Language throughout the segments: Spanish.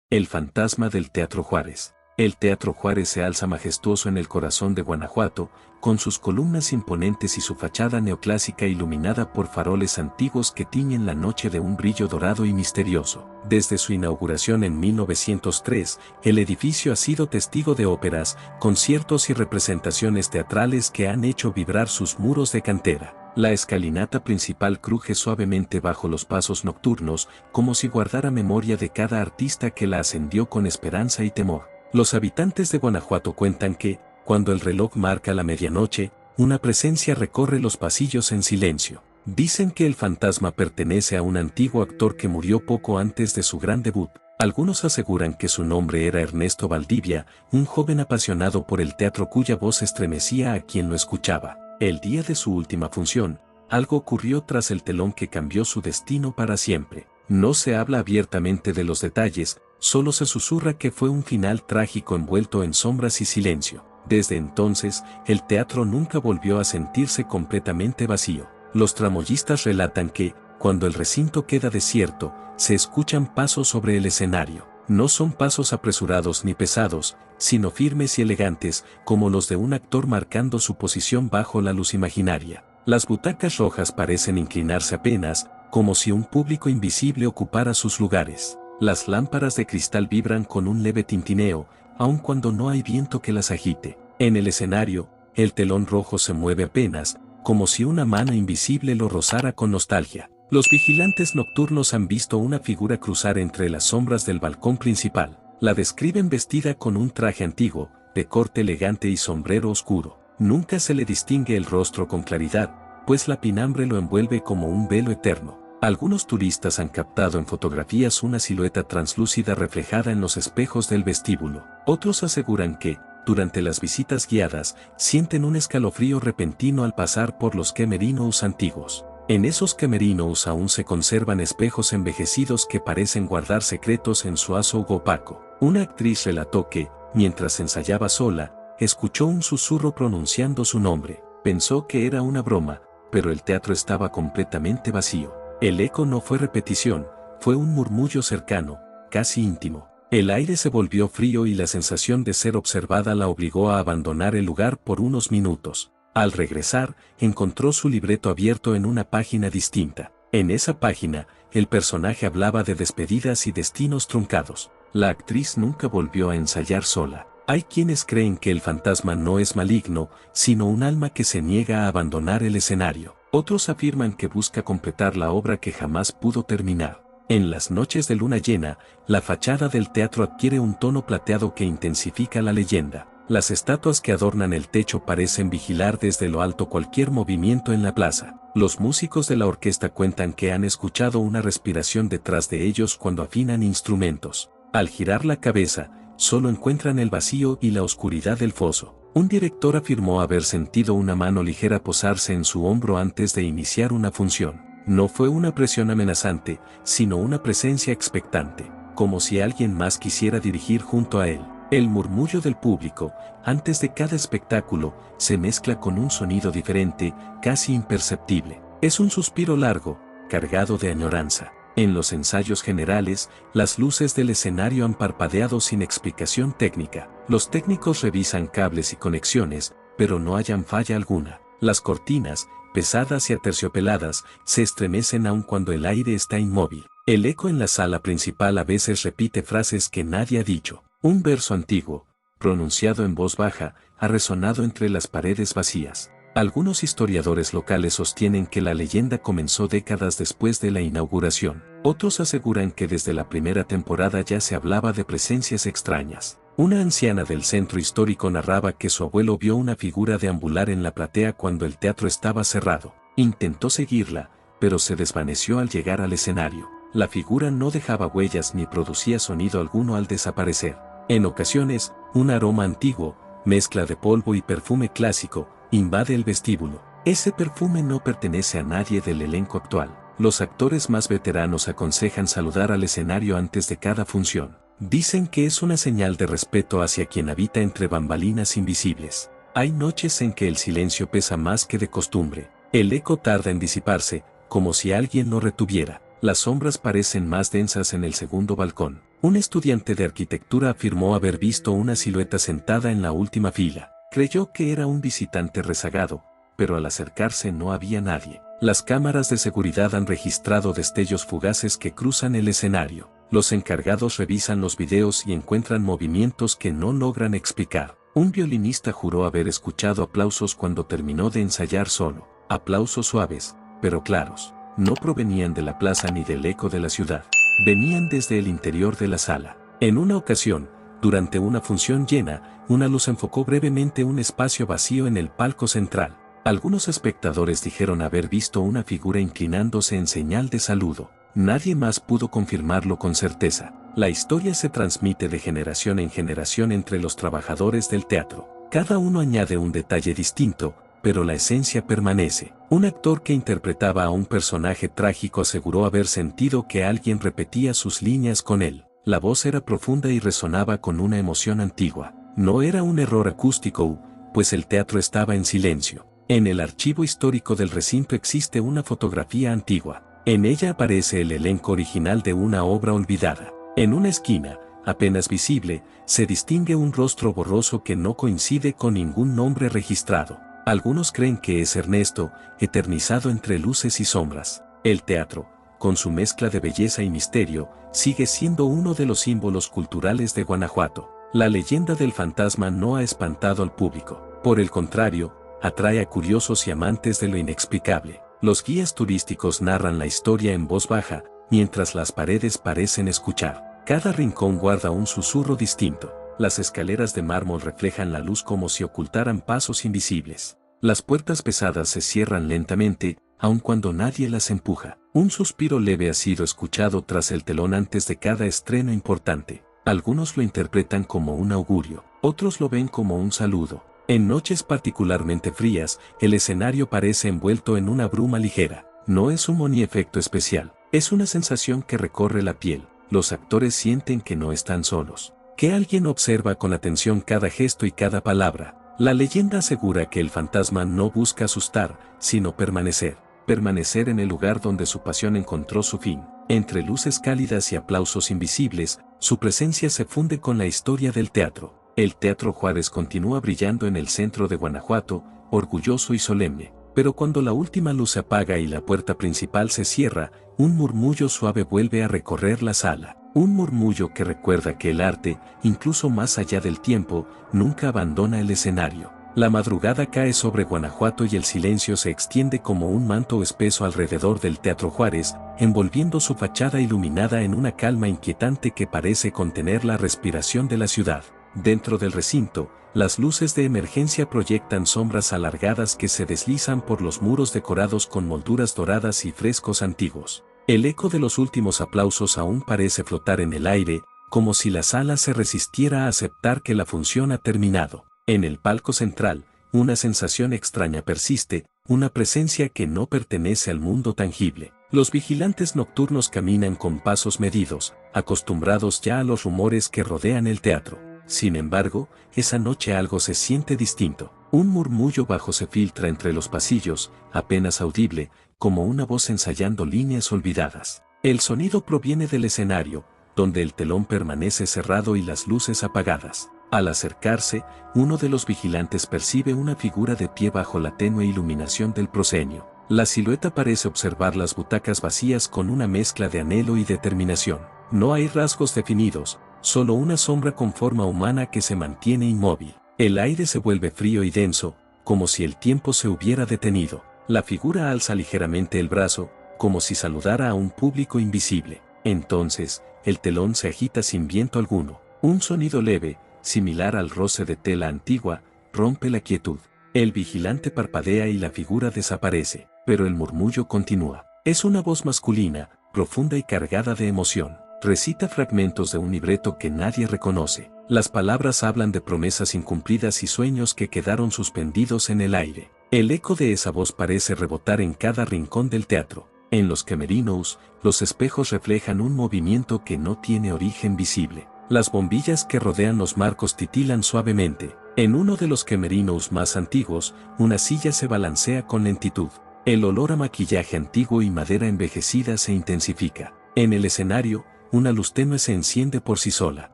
El fantasma del Teatro Juárez. El Teatro Juárez se alza majestuoso en el corazón de Guanajuato, con sus columnas imponentes y su fachada neoclásica iluminada por faroles antiguos que tiñen la noche de un brillo dorado y misterioso. Desde su inauguración en 1903, el edificio ha sido testigo de óperas, conciertos y representaciones teatrales que han hecho vibrar sus muros de cantera. La escalinata principal cruje suavemente bajo los pasos nocturnos, como si guardara memoria de cada artista que la ascendió con esperanza y temor. Los habitantes de Guanajuato cuentan que, cuando el reloj marca la medianoche, una presencia recorre los pasillos en silencio. Dicen que el fantasma pertenece a un antiguo actor que murió poco antes de su gran debut. Algunos aseguran que su nombre era Ernesto Valdivia, un joven apasionado por el teatro cuya voz estremecía a quien lo escuchaba. El día de su última función, algo ocurrió tras el telón que cambió su destino para siempre. No se habla abiertamente de los detalles, solo se susurra que fue un final trágico envuelto en sombras y silencio. Desde entonces, el teatro nunca volvió a sentirse completamente vacío. Los tramoyistas relatan que, cuando el recinto queda desierto, se escuchan pasos sobre el escenario. No son pasos apresurados ni pesados, sino firmes y elegantes, como los de un actor marcando su posición bajo la luz imaginaria. Las butacas rojas parecen inclinarse apenas, como si un público invisible ocupara sus lugares. Las lámparas de cristal vibran con un leve tintineo, aun cuando no hay viento que las agite. En el escenario, el telón rojo se mueve apenas, como si una mano invisible lo rozara con nostalgia. Los vigilantes nocturnos han visto una figura cruzar entre las sombras del balcón principal. La describen vestida con un traje antiguo, de corte elegante y sombrero oscuro. Nunca se le distingue el rostro con claridad, pues la pinambre lo envuelve como un velo eterno. Algunos turistas han captado en fotografías una silueta translúcida reflejada en los espejos del vestíbulo. Otros aseguran que, durante las visitas guiadas, sienten un escalofrío repentino al pasar por los camerinos antiguos. En esos camerinos aún se conservan espejos envejecidos que parecen guardar secretos en su azogue opaco. Una actriz relató que, mientras ensayaba sola, escuchó un susurro pronunciando su nombre. Pensó que era una broma, pero el teatro estaba completamente vacío. El eco no fue repetición, fue un murmullo cercano, casi íntimo. El aire se volvió frío y la sensación de ser observada la obligó a abandonar el lugar por unos minutos. Al regresar, encontró su libreto abierto en una página distinta. En esa página, el personaje hablaba de despedidas y destinos truncados. La actriz nunca volvió a ensayar sola. Hay quienes creen que el fantasma no es maligno, sino un alma que se niega a abandonar el escenario. Otros afirman que busca completar la obra que jamás pudo terminar. En las noches de luna llena, la fachada del teatro adquiere un tono plateado que intensifica la leyenda. Las estatuas que adornan el techo parecen vigilar desde lo alto cualquier movimiento en la plaza. Los músicos de la orquesta cuentan que han escuchado una respiración detrás de ellos cuando afinan instrumentos. Al girar la cabeza, solo encuentran el vacío y la oscuridad del foso. Un director afirmó haber sentido una mano ligera posarse en su hombro antes de iniciar una función. No fue una presión amenazante, sino una presencia expectante, como si alguien más quisiera dirigir junto a él. El murmullo del público, antes de cada espectáculo, se mezcla con un sonido diferente, casi imperceptible. Es un suspiro largo, cargado de añoranza. En los ensayos generales, las luces del escenario han parpadeado sin explicación técnica. Los técnicos revisan cables y conexiones, pero no hallan falla alguna. Las cortinas, pesadas y aterciopeladas, se estremecen aun cuando el aire está inmóvil. El eco en la sala principal a veces repite frases que nadie ha dicho. Un verso antiguo, pronunciado en voz baja, ha resonado entre las paredes vacías. Algunos historiadores locales sostienen que la leyenda comenzó décadas después de la inauguración. Otros aseguran que desde la primera temporada ya se hablaba de presencias extrañas. Una anciana del centro histórico narraba que su abuelo vio una figura deambular en la platea cuando el teatro estaba cerrado. Intentó seguirla, pero se desvaneció al llegar al escenario. La figura no dejaba huellas ni producía sonido alguno al desaparecer. En ocasiones, un aroma antiguo, mezcla de polvo y perfume clásico, invade el vestíbulo. Ese perfume no pertenece a nadie del elenco actual. Los actores más veteranos aconsejan saludar al escenario antes de cada función. Dicen que es una señal de respeto hacia quien habita entre bambalinas invisibles. Hay noches en que el silencio pesa más que de costumbre. El eco tarda en disiparse, como si alguien lo retuviera. Las sombras parecen más densas en el segundo balcón. Un estudiante de arquitectura afirmó haber visto una silueta sentada en la última fila. Creyó que era un visitante rezagado, pero al acercarse no había nadie. Las cámaras de seguridad han registrado destellos fugaces que cruzan el escenario. Los encargados revisan los videos y encuentran movimientos que no logran explicar. Un violinista juró haber escuchado aplausos cuando terminó de ensayar solo. Aplausos suaves, pero claros. No provenían de la plaza ni del eco de la ciudad. Venían desde el interior de la sala. En una ocasión, durante una función llena, una luz enfocó brevemente un espacio vacío en el palco central. Algunos espectadores dijeron haber visto una figura inclinándose en señal de saludo. Nadie más pudo confirmarlo con certeza. La historia se transmite de generación en generación entre los trabajadores del teatro. Cada uno añade un detalle distinto, pero la esencia permanece. Un actor que interpretaba a un personaje trágico aseguró haber sentido que alguien repetía sus líneas con él. La voz era profunda y resonaba con una emoción antigua. No era un error acústico, pues el teatro estaba en silencio. En el archivo histórico del recinto existe una fotografía antigua. En ella aparece el elenco original de una obra olvidada. En una esquina, apenas visible, se distingue un rostro borroso que no coincide con ningún nombre registrado. Algunos creen que es Ernesto, eternizado entre luces y sombras. El teatro, con su mezcla de belleza y misterio, sigue siendo uno de los símbolos culturales de Guanajuato. La leyenda del fantasma no ha espantado al público. Por el contrario, atrae a curiosos y amantes de lo inexplicable. Los guías turísticos narran la historia en voz baja, mientras las paredes parecen escuchar. Cada rincón guarda un susurro distinto. Las escaleras de mármol reflejan la luz como si ocultaran pasos invisibles. Las puertas pesadas se cierran lentamente, aun cuando nadie las empuja. Un suspiro leve ha sido escuchado tras el telón antes de cada estreno importante. Algunos lo interpretan como un augurio, otros lo ven como un saludo. En noches particularmente frías, el escenario parece envuelto en una bruma ligera. No es humo ni efecto especial, es una sensación que recorre la piel. Los actores sienten que no están solos, que alguien observa con atención cada gesto y cada palabra. La leyenda asegura que el fantasma no busca asustar, sino permanecer. Permanecer en el lugar donde su pasión encontró su fin. Entre luces cálidas y aplausos invisibles, su presencia se funde con la historia del teatro. El Teatro Juárez continúa brillando en el centro de Guanajuato, orgulloso y solemne. Pero cuando la última luz se apaga y la puerta principal se cierra, un murmullo suave vuelve a recorrer la sala. Un murmullo que recuerda que el arte, incluso más allá del tiempo, nunca abandona el escenario. La madrugada cae sobre Guanajuato y el silencio se extiende como un manto espeso alrededor del Teatro Juárez, envolviendo su fachada iluminada en una calma inquietante que parece contener la respiración de la ciudad. Dentro del recinto, las luces de emergencia proyectan sombras alargadas que se deslizan por los muros decorados con molduras doradas y frescos antiguos. El eco de los últimos aplausos aún parece flotar en el aire, como si la sala se resistiera a aceptar que la función ha terminado. En el palco central, una sensación extraña persiste, una presencia que no pertenece al mundo tangible. Los vigilantes nocturnos caminan con pasos medidos, acostumbrados ya a los rumores que rodean el teatro. Sin embargo, esa noche algo se siente distinto. Un murmullo bajo se filtra entre los pasillos, apenas audible, como una voz ensayando líneas olvidadas. El sonido proviene del escenario, donde el telón permanece cerrado y las luces apagadas. Al acercarse, uno de los vigilantes percibe una figura de pie bajo la tenue iluminación del proscenio. La silueta parece observar las butacas vacías con una mezcla de anhelo y determinación. No hay rasgos definidos, solo una sombra con forma humana que se mantiene inmóvil. El aire se vuelve frío y denso, como si el tiempo se hubiera detenido. La figura alza ligeramente el brazo, como si saludara a un público invisible. Entonces, el telón se agita sin viento alguno. Un sonido leve, similar al roce de tela antigua, rompe la quietud. El vigilante parpadea y la figura desaparece, pero el murmullo continúa. Es una voz masculina, profunda y cargada de emoción. Recita fragmentos de un libreto que nadie reconoce. Las palabras hablan de promesas incumplidas y sueños que quedaron suspendidos en el aire. El eco de esa voz parece rebotar en cada rincón del teatro. En los camerinos, los espejos reflejan un movimiento que no tiene origen visible. Las bombillas que rodean los marcos titilan suavemente. En uno de los camerinos más antiguos, una silla se balancea con lentitud. El olor a maquillaje antiguo y madera envejecida se intensifica. En el escenario, una luz tenue se enciende por sí sola.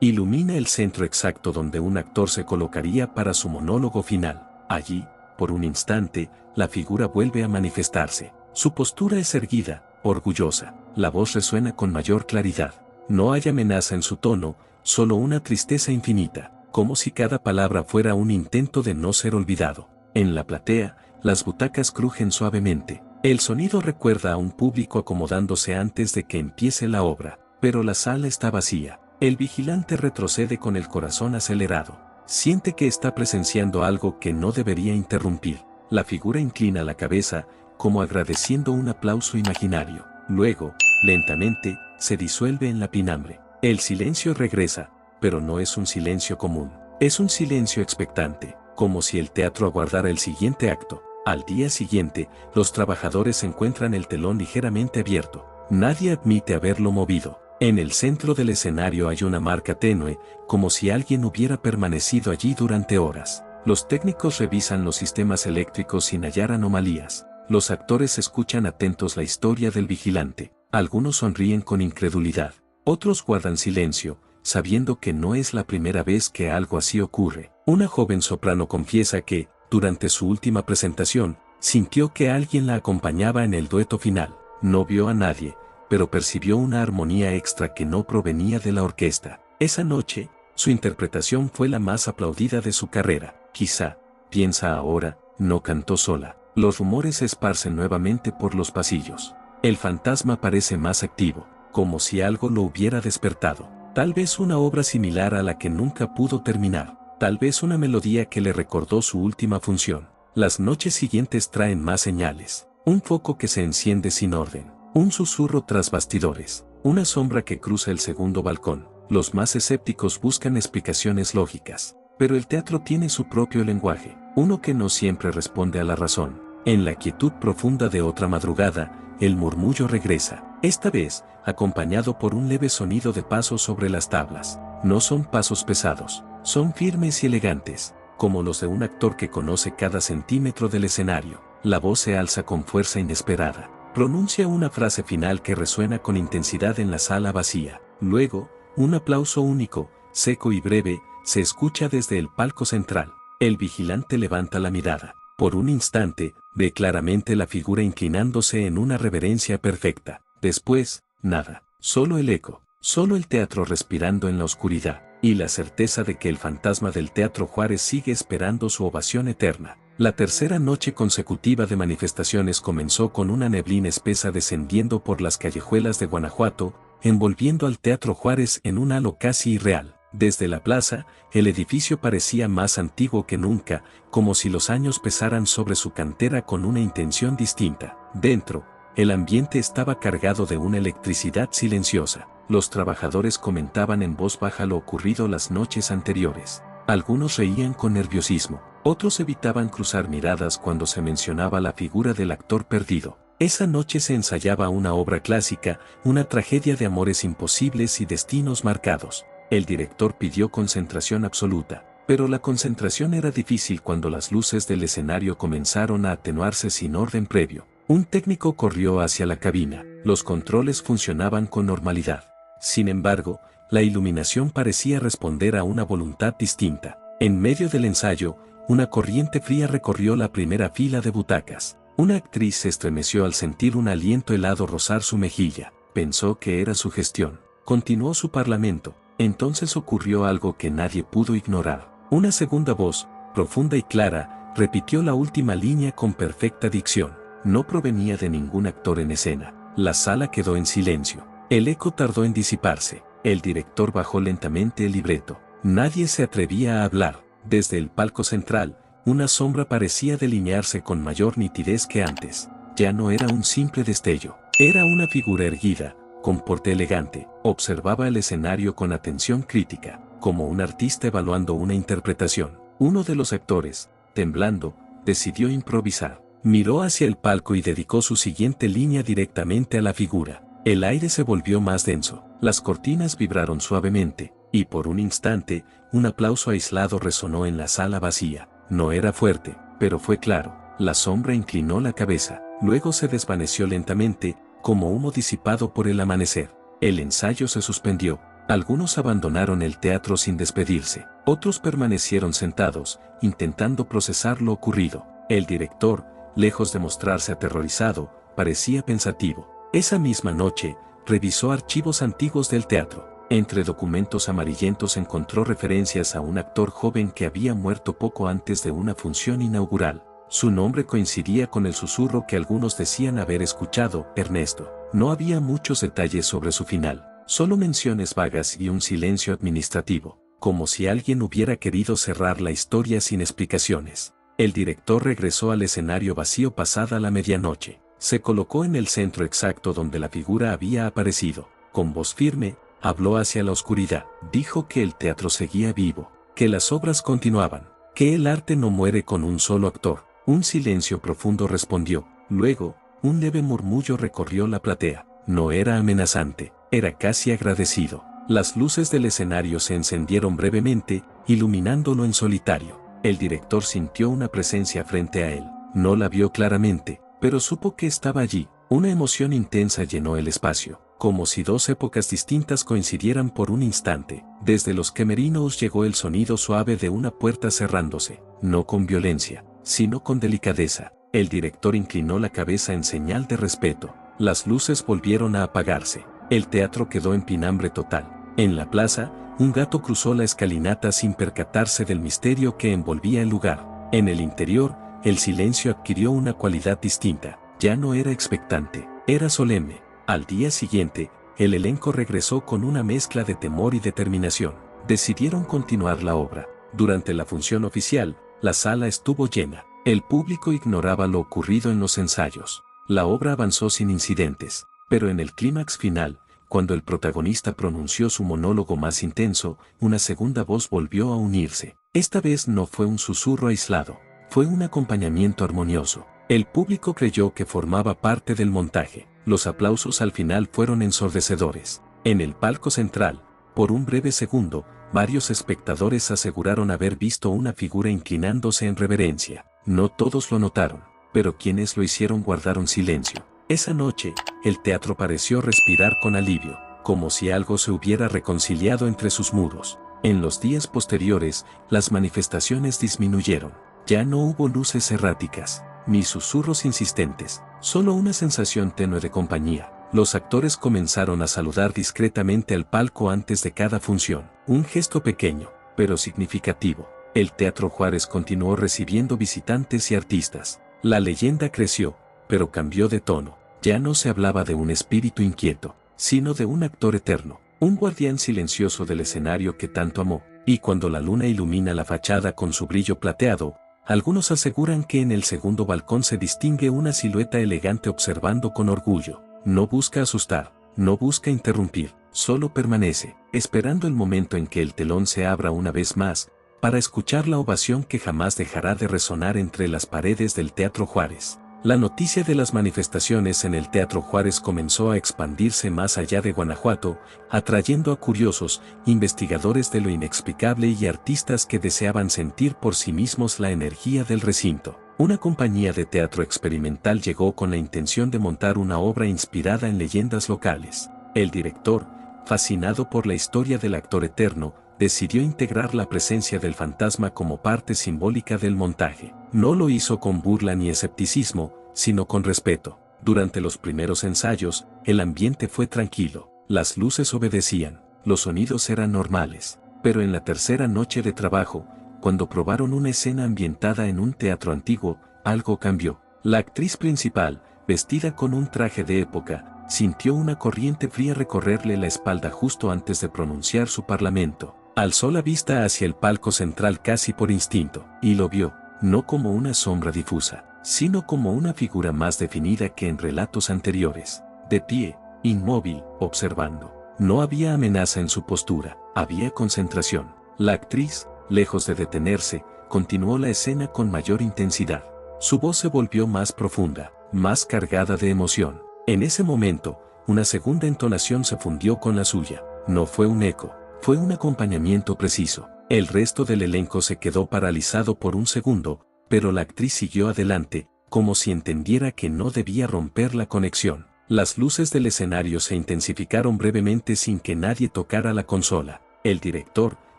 Ilumina el centro exacto donde un actor se colocaría para su monólogo final. Allí, por un instante, la figura vuelve a manifestarse. Su postura es erguida, orgullosa. La voz resuena con mayor claridad. No hay amenaza en su tono, solo una tristeza infinita, como si cada palabra fuera un intento de no ser olvidado. En la platea, las butacas crujen suavemente. El sonido recuerda a un público acomodándose antes de que empiece la obra, pero la sala está vacía. El vigilante retrocede con el corazón acelerado. Siente que está presenciando algo que no debería interrumpir. La figura inclina la cabeza, como agradeciendo un aplauso imaginario. Luego, lentamente, se disuelve en la penumbra. El silencio regresa, pero no es un silencio común. Es un silencio expectante, como si el teatro aguardara el siguiente acto. Al día siguiente, los trabajadores encuentran el telón ligeramente abierto. Nadie admite haberlo movido. En el centro del escenario hay una marca tenue, como si alguien hubiera permanecido allí durante horas. Los técnicos revisan los sistemas eléctricos sin hallar anomalías. Los actores escuchan atentos la historia del vigilante. Algunos sonríen con incredulidad. Otros guardan silencio, sabiendo que no es la primera vez que algo así ocurre. Una joven soprano confiesa que, durante su última presentación, sintió que alguien la acompañaba en el dueto final. No vio a nadie, pero percibió una armonía extra que no provenía de la orquesta. Esa noche, su interpretación fue la más aplaudida de su carrera. Quizá, piensa ahora, no cantó sola. Los rumores se esparcen nuevamente por los pasillos. El fantasma parece más activo, como si algo lo hubiera despertado. Tal vez una obra similar a la que nunca pudo terminar. Tal vez una melodía que le recordó su última función. Las noches siguientes traen más señales. Un foco que se enciende sin orden. Un susurro tras bastidores. Una sombra que cruza el segundo balcón. Los más escépticos buscan explicaciones lógicas. Pero el teatro tiene su propio lenguaje. Uno que no siempre responde a la razón. En la quietud profunda de otra madrugada, el murmullo regresa. Esta vez, acompañado por un leve sonido de pasos sobre las tablas. No son pasos pesados. Son firmes y elegantes, como los de un actor que conoce cada centímetro del escenario. La voz se alza con fuerza inesperada. Pronuncia una frase final que resuena con intensidad en la sala vacía. Luego, un aplauso único, seco y breve, se escucha desde el palco central. El vigilante levanta la mirada. Por un instante, ve claramente la figura inclinándose en una reverencia perfecta. Después, nada. Solo el eco. Solo el teatro respirando en la oscuridad. Y la certeza de que el fantasma del Teatro Juárez sigue esperando su ovación eterna. La tercera noche consecutiva de manifestaciones comenzó con una neblina espesa descendiendo por las callejuelas de Guanajuato, envolviendo al Teatro Juárez en un halo casi irreal. Desde la plaza, el edificio parecía más antiguo que nunca, como si los años pesaran sobre su cantera con una intención distinta. Dentro, el ambiente estaba cargado de una electricidad silenciosa. Los trabajadores comentaban en voz baja lo ocurrido las noches anteriores. Algunos reían con nerviosismo, otros evitaban cruzar miradas cuando se mencionaba la figura del actor perdido. Esa noche se ensayaba una obra clásica, una tragedia de amores imposibles y destinos marcados. El director pidió concentración absoluta, pero la concentración era difícil cuando las luces del escenario comenzaron a atenuarse sin orden previo. Un técnico corrió hacia la cabina. Los controles funcionaban con normalidad. Sin embargo, la iluminación parecía responder a una voluntad distinta. En medio del ensayo, una corriente fría recorrió la primera fila de butacas. Una actriz se estremeció al sentir un aliento helado rozar su mejilla. Pensó que era su gestión. Continuó su parlamento. Entonces ocurrió algo que nadie pudo ignorar. Una segunda voz, profunda y clara, repitió la última línea con perfecta dicción. No provenía de ningún actor en escena. La sala quedó en silencio. El eco tardó en disiparse. El director bajó lentamente el libreto. Nadie se atrevía a hablar. Desde el palco central, una sombra parecía delinearse con mayor nitidez que antes. Ya no era un simple destello. Era una figura erguida, con porte elegante. Observaba el escenario con atención crítica, como un artista evaluando una interpretación. Uno de los actores, temblando, decidió improvisar. Miró hacia el palco y dedicó su siguiente línea directamente a la figura. El aire se volvió más denso, las cortinas vibraron suavemente, y por un instante, un aplauso aislado resonó en la sala vacía. No era fuerte, pero fue claro. La sombra inclinó la cabeza, luego se desvaneció lentamente, como humo disipado por el amanecer. El ensayo se suspendió. Algunos abandonaron el teatro sin despedirse. Otros permanecieron sentados, intentando procesar lo ocurrido. El director, lejos de mostrarse aterrorizado, parecía pensativo. Esa misma noche, revisó archivos antiguos del teatro. Entre documentos amarillentos encontró referencias a un actor joven que había muerto poco antes de una función inaugural. Su nombre coincidía con el susurro que algunos decían haber escuchado, Ernesto. No había muchos detalles sobre su final, solo menciones vagas y un silencio administrativo, como si alguien hubiera querido cerrar la historia sin explicaciones. El director regresó al escenario vacío pasada la medianoche. Se colocó en el centro exacto donde la figura había aparecido. Con voz firme, habló hacia la oscuridad. Dijo que el teatro seguía vivo, que las obras continuaban, que el arte no muere con un solo actor. Un silencio profundo respondió. Luego, un leve murmullo recorrió la platea. No era amenazante, era casi agradecido. Las luces del escenario se encendieron brevemente, iluminándolo en solitario. El director sintió una presencia frente a él. No la vio claramente, pero supo que estaba allí. Una emoción intensa llenó el espacio, como si dos épocas distintas coincidieran por un instante. Desde los camerinos llegó el sonido suave de una puerta cerrándose, no con violencia, sino con delicadeza. El director inclinó la cabeza en señal de respeto. Las luces volvieron a apagarse. El teatro quedó en pinambre total. En la plaza, un gato cruzó la escalinata sin percatarse del misterio que envolvía el lugar. En el interior, el silencio adquirió una cualidad distinta. Ya no era expectante, era solemne. Al día siguiente, el elenco regresó con una mezcla de temor y determinación. Decidieron continuar la obra. Durante la función oficial, la sala estuvo llena. El público ignoraba lo ocurrido en los ensayos. La obra avanzó sin incidentes, pero en el clímax final, cuando el protagonista pronunció su monólogo más intenso, una segunda voz volvió a unirse. Esta vez no fue un susurro aislado, fue un acompañamiento armonioso. El público creyó que formaba parte del montaje. Los aplausos al final fueron ensordecedores. En el palco central, por un breve segundo, varios espectadores aseguraron haber visto una figura inclinándose en reverencia. No todos lo notaron, pero quienes lo hicieron guardaron silencio. Esa noche, el teatro pareció respirar con alivio, como si algo se hubiera reconciliado entre sus muros. En los días posteriores, las manifestaciones disminuyeron. Ya no hubo luces erráticas, ni susurros insistentes, solo una sensación tenue de compañía. Los actores comenzaron a saludar discretamente al palco antes de cada función. Un gesto pequeño, pero significativo. El Teatro Juárez continuó recibiendo visitantes y artistas. La leyenda creció, pero cambió de tono. Ya no se hablaba de un espíritu inquieto, sino de un actor eterno, un guardián silencioso del escenario que tanto amó. Y cuando la luna ilumina la fachada con su brillo plateado, algunos aseguran que en el segundo balcón se distingue una silueta elegante observando con orgullo. No busca asustar, no busca interrumpir, solo permanece, esperando el momento en que el telón se abra una vez más, para escuchar la ovación que jamás dejará de resonar entre las paredes del Teatro Juárez. La noticia de las manifestaciones en el Teatro Juárez comenzó a expandirse más allá de Guanajuato, atrayendo a curiosos, investigadores de lo inexplicable y artistas que deseaban sentir por sí mismos la energía del recinto. Una compañía de teatro experimental llegó con la intención de montar una obra inspirada en leyendas locales. El director, fascinado por la historia del actor eterno, decidió integrar la presencia del fantasma como parte simbólica del montaje. No lo hizo con burla ni escepticismo, sino con respeto. Durante los primeros ensayos, el ambiente fue tranquilo, las luces obedecían, los sonidos eran normales. Pero en la tercera noche de trabajo, cuando probaron una escena ambientada en un teatro antiguo, algo cambió. La actriz principal, vestida con un traje de época, sintió una corriente fría recorrerle la espalda justo antes de pronunciar su parlamento. Alzó la vista hacia el palco central casi por instinto, y lo vio, no como una sombra difusa, sino como una figura más definida que en relatos anteriores. De pie, inmóvil, observando. No había amenaza en su postura, había concentración. La actriz, lejos de detenerse, continuó la escena con mayor intensidad. Su voz se volvió más profunda, más cargada de emoción. En ese momento, una segunda entonación se fundió con la suya. No fue un eco, fue un acompañamiento preciso. El resto del elenco se quedó paralizado por un segundo, pero la actriz siguió adelante, como si entendiera que no debía romper la conexión. Las luces del escenario se intensificaron brevemente sin que nadie tocara la consola. El director,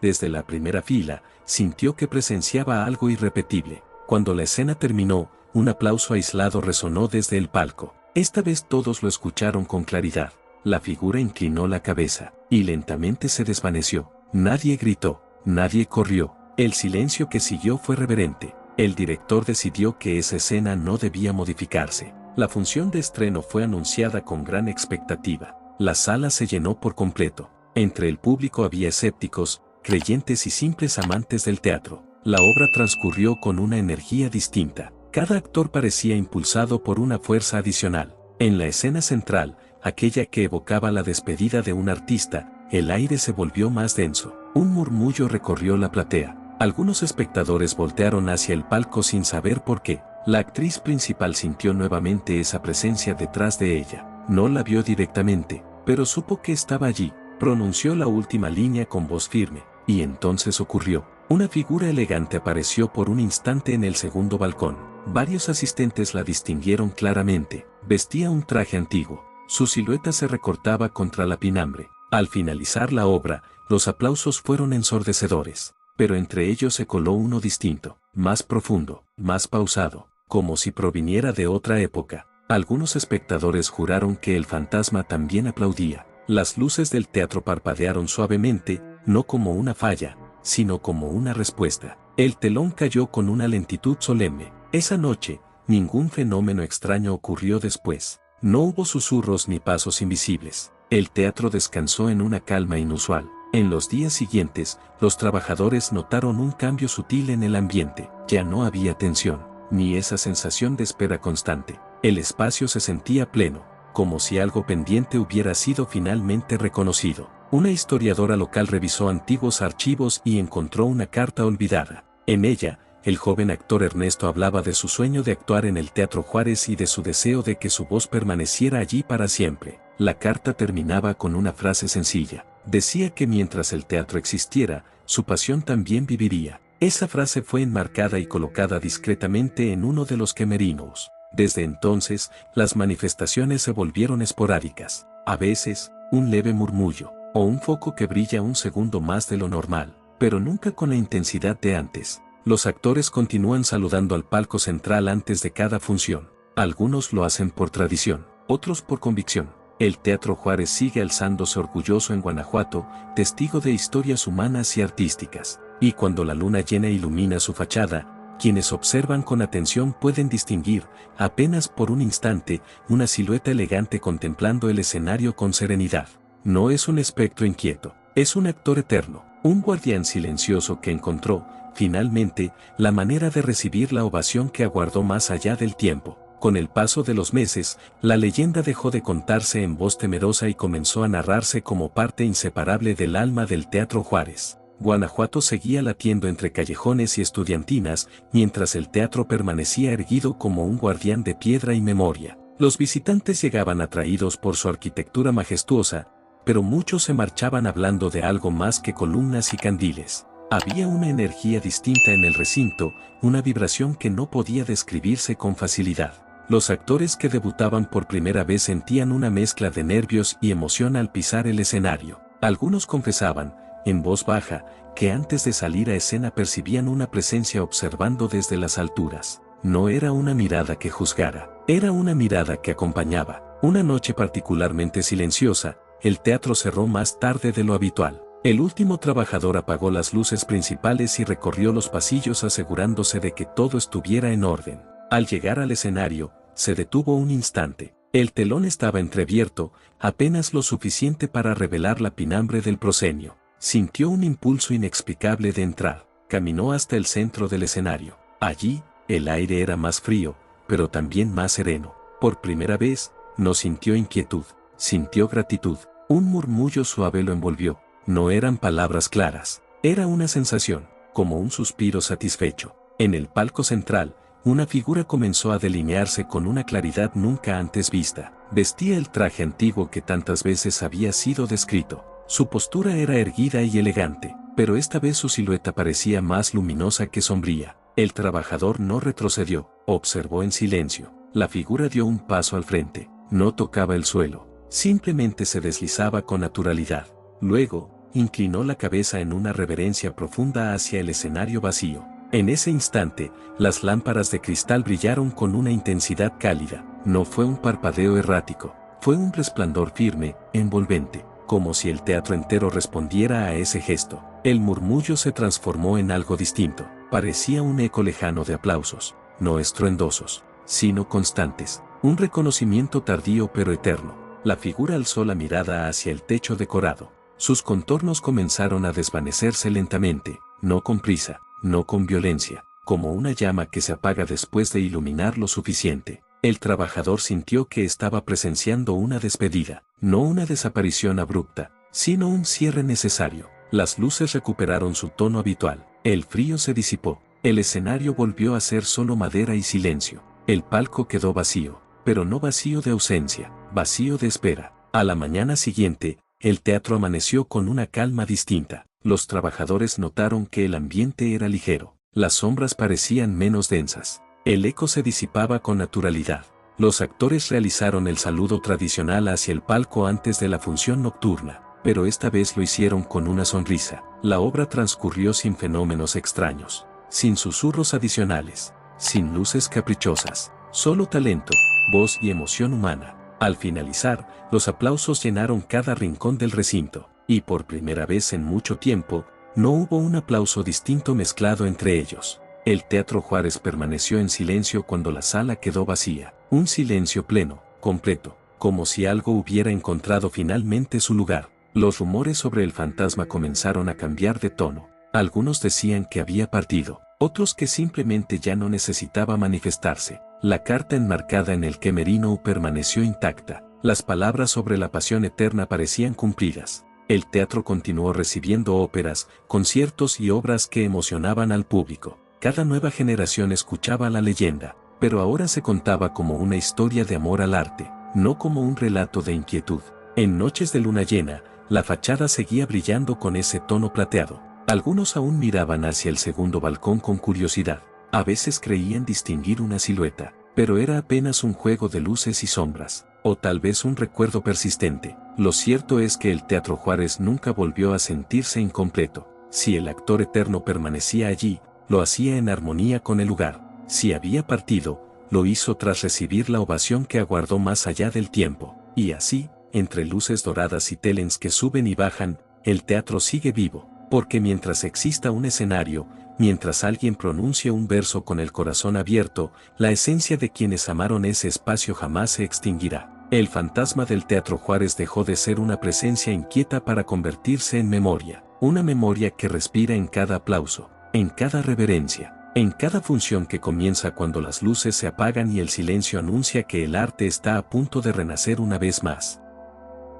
desde la primera fila, sintió que presenciaba algo irrepetible. Cuando la escena terminó, un aplauso aislado resonó desde el palco. Esta vez todos lo escucharon con claridad. La figura inclinó la cabeza, y lentamente se desvaneció. Nadie gritó, nadie corrió. El silencio que siguió fue reverente. El director decidió que esa escena no debía modificarse. La función de estreno fue anunciada con gran expectativa. La sala se llenó por completo. Entre el público había escépticos, creyentes y simples amantes del teatro. La obra transcurrió con una energía distinta. Cada actor parecía impulsado por una fuerza adicional. En la escena central, aquella que evocaba la despedida de un artista, el aire se volvió más denso. Un murmullo recorrió la platea. Algunos espectadores voltearon hacia el palco sin saber por qué. La actriz principal sintió nuevamente esa presencia detrás de ella. No la vio directamente, pero supo que estaba allí. Pronunció la última línea con voz firme, y entonces ocurrió. Una figura elegante apareció por un instante en el segundo balcón. Varios asistentes la distinguieron claramente. Vestía un traje antiguo. Su silueta se recortaba contra la pinambre. Al finalizar la obra, los aplausos fueron ensordecedores, pero entre ellos se coló uno distinto, más profundo, más pausado, como si proviniera de otra época. Algunos espectadores juraron que el fantasma también aplaudía. Las luces del teatro parpadearon suavemente, no como una falla, sino como una respuesta. El telón cayó con una lentitud solemne. Esa noche, ningún fenómeno extraño ocurrió después. No hubo susurros ni pasos invisibles. El teatro descansó en una calma inusual. En los días siguientes, los trabajadores notaron un cambio sutil en el ambiente. Ya no había tensión, ni esa sensación de espera constante. El espacio se sentía pleno, como si algo pendiente hubiera sido finalmente reconocido. Una historiadora local revisó antiguos archivos y encontró una carta olvidada. En ella, el joven actor Ernesto hablaba de su sueño de actuar en el Teatro Juárez y de su deseo de que su voz permaneciera allí para siempre. La carta terminaba con una frase sencilla. Decía que mientras el teatro existiera, su pasión también viviría. Esa frase fue enmarcada y colocada discretamente en uno de los camerinos. Desde entonces, las manifestaciones se volvieron esporádicas. A veces, un leve murmullo, o un foco que brilla un segundo más de lo normal, pero nunca con la intensidad de antes. Los actores continúan saludando al palco central antes de cada función. Algunos lo hacen por tradición, otros por convicción. El Teatro Juárez sigue alzándose orgulloso en Guanajuato, testigo de historias humanas y artísticas. Y cuando la luna llena ilumina su fachada, quienes observan con atención pueden distinguir, apenas por un instante, una silueta elegante contemplando el escenario con serenidad. No es un espectro inquieto, es un actor eterno, un guardián silencioso que encontró, finalmente, la manera de recibir la ovación que aguardó más allá del tiempo. Con el paso de los meses, la leyenda dejó de contarse en voz temerosa y comenzó a narrarse como parte inseparable del alma del Teatro Juárez. Guanajuato seguía latiendo entre callejones y estudiantinas, mientras el teatro permanecía erguido como un guardián de piedra y memoria. Los visitantes llegaban atraídos por su arquitectura majestuosa, pero muchos se marchaban hablando de algo más que columnas y candiles. Había una energía distinta en el recinto, una vibración que no podía describirse con facilidad. Los actores que debutaban por primera vez sentían una mezcla de nervios y emoción al pisar el escenario. Algunos confesaban, en voz baja, que antes de salir a escena percibían una presencia observando desde las alturas. No era una mirada que juzgara, era una mirada que acompañaba. Una noche particularmente silenciosa, el teatro cerró más tarde de lo habitual. El último trabajador apagó las luces principales y recorrió los pasillos asegurándose de que todo estuviera en orden. Al llegar al escenario, se detuvo un instante. El telón estaba entreabierto, apenas lo suficiente para revelar la pinambre del proscenio. Sintió un impulso inexplicable de entrar. Caminó hasta el centro del escenario. Allí, el aire era más frío, pero también más sereno. Por primera vez, no sintió inquietud, sintió gratitud. Un murmullo suave lo envolvió. No eran palabras claras, era una sensación, como un suspiro satisfecho. En el palco central, una figura comenzó a delinearse con una claridad nunca antes vista. Vestía el traje antiguo que tantas veces había sido descrito. Su postura era erguida y elegante, pero esta vez su silueta parecía más luminosa que sombría. El trabajador no retrocedió, observó en silencio. La figura dio un paso al frente. no tocaba el suelo, simplemente se deslizaba con naturalidad. Luego, inclinó la cabeza en una reverencia profunda hacia el escenario vacío. En ese instante, las lámparas de cristal brillaron con una intensidad cálida. No fue un parpadeo errático, fue un resplandor firme, envolvente, como si el teatro entero respondiera a ese gesto. El murmullo se transformó en algo distinto. Parecía un eco lejano de aplausos, no estruendosos, sino constantes. Un reconocimiento tardío pero eterno. La figura alzó la mirada hacia el techo decorado. Sus contornos comenzaron a desvanecerse lentamente, no con prisa, no con violencia, como una llama que se apaga después de iluminar lo suficiente. El trabajador sintió que estaba presenciando una despedida, no una desaparición abrupta, sino un cierre necesario. Las luces recuperaron su tono habitual, el frío se disipó, el escenario volvió a ser solo madera y silencio. El palco quedó vacío, pero no vacío de ausencia, vacío de espera. A la mañana siguiente, el teatro amaneció con una calma distinta. Los trabajadores notaron que el ambiente era ligero, las sombras parecían menos densas, el eco se disipaba con naturalidad. Los actores realizaron el saludo tradicional hacia el palco antes de la función nocturna, pero esta vez lo hicieron con una sonrisa. La obra transcurrió sin fenómenos extraños, sin susurros adicionales, sin luces caprichosas, solo talento, voz y emoción humana. Al finalizar, los aplausos llenaron cada rincón del recinto, y por primera vez en mucho tiempo, no hubo un aplauso distinto mezclado entre ellos. El Teatro Juárez permaneció en silencio cuando la sala quedó vacía, un silencio pleno, completo, como si algo hubiera encontrado finalmente su lugar. Los rumores sobre el fantasma comenzaron a cambiar de tono. Algunos decían que había partido, otros que simplemente ya no necesitaba manifestarse. La carta enmarcada en el Camerino permaneció intacta. Las palabras sobre la pasión eterna parecían cumplidas. El teatro continuó recibiendo óperas, conciertos y obras que emocionaban al público. Cada nueva generación escuchaba la leyenda, pero ahora se contaba como una historia de amor al arte, no como un relato de inquietud. En noches de luna llena, la fachada seguía brillando con ese tono plateado. Algunos aún miraban hacia el segundo balcón con curiosidad. A veces creían distinguir una silueta, pero era apenas un juego de luces y sombras, o tal vez un recuerdo persistente. Lo cierto es que el Teatro Juárez nunca volvió a sentirse incompleto. Si el actor eterno permanecía allí, lo hacía en armonía con el lugar. Si había partido, lo hizo tras recibir la ovación que aguardó más allá del tiempo. Y así, entre luces doradas y telens que suben y bajan, el teatro sigue vivo, porque mientras exista un escenario, mientras alguien pronuncie un verso con el corazón abierto, la esencia de quienes amaron ese espacio jamás se extinguirá. El fantasma del Teatro Juárez dejó de ser una presencia inquieta para convertirse en memoria, una memoria que respira en cada aplauso, en cada reverencia, en cada función que comienza cuando las luces se apagan y el silencio anuncia que el arte está a punto de renacer una vez más.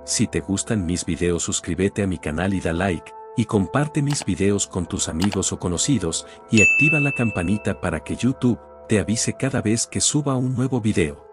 Si te gustan mis videos, suscríbete a mi canal y da like, y comparte mis videos con tus amigos o conocidos, y activa la campanita para que YouTube te avise cada vez que suba un nuevo video.